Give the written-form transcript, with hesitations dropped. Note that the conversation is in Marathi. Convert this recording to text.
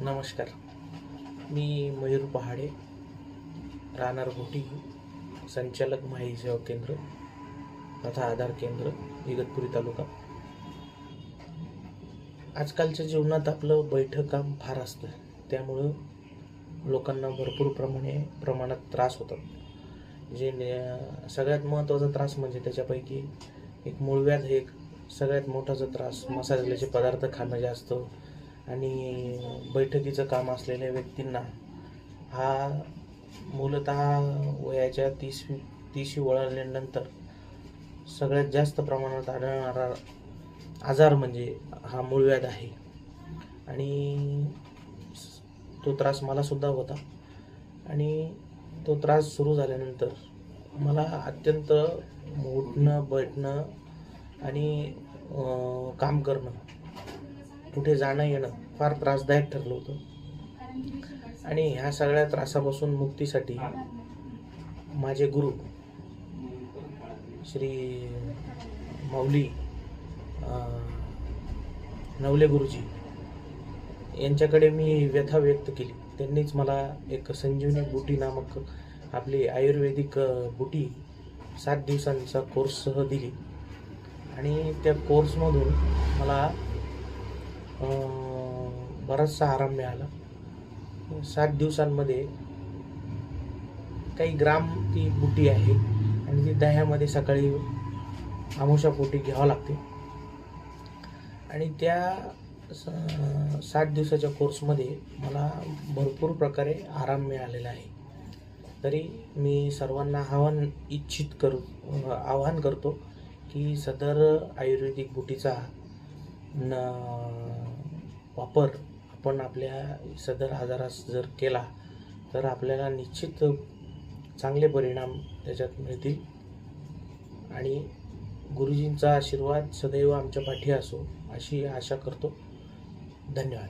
नमस्कार. मी मयूर पहाडे, राहणार घोटी, संचालक माहिती सेवा केंद्र तथा आधार केंद्र, इगतपुरी तालुका. आजकालच्या जीवनात आपलं बैठं काम फार असतं, त्यामुळं लोकांना भरपूर प्रमाणात त्रास होतात. सगळ्यात महत्त्वाचा त्रास म्हणजे त्याच्यापैकी एक मूळव्याध हे एक सगळ्यात मोठाचा त्रास. मसाल्याचे पदार्थ खाणं जास्त आणि बैठकीचं काम असलेल्या व्यक्तींना हा मूलतः वयाच्या 30 ओलांडल्यानंतर सगळ्यात जास्त प्रमाणात आढळणारा आजार म्हणजे हा मूळव्याध आहे. आणि तो त्रास मला सुद्धा होता. आणि तो त्रास सुरू झाल्यानंतर मला अत्यंत उठणं बैठणं आणि काम करणं, कुठे जाणं येणं फार त्रासदायक ठरलं होतं. आणि ह्या सगळ्या त्रासापासून मुक्तीसाठी माझे गुरु श्री माऊली नवले गुरुजी यांच्याकडे मी व्यथा व्यक्त केली. त्यांनीच मला एक संजीवनी बुटी नामक आपली आयुर्वेदिक बुटी 7 दिवसांचा कोर्ससह दिली. आणि त्या कोर्समधून मला बराचसा आराम मिळाला. 7 दिवसांमध्ये काही ग्राम ती बुटी आहे आणि ती दह्यामध्ये सकाळी आमुषापोटी घ्यावं लागते. आणि त्या 7 दिवसाच्या कोर्समध्ये मला भरपूर प्रकारे आराम मिळालेला आहे. तरी मी सर्वांना आवाहन करतो की सदर आयुर्वेदिक बुटीचा वापर आपण आपल्या सदर आजारास जर केला तर आपल्याला निश्चित चांगले परिणाम त्याच्यात मिळतील. आणि गुरुजींचा आशीर्वाद सदैव आमच्या पाठी असो अशी आशा करतो. धन्यवाद.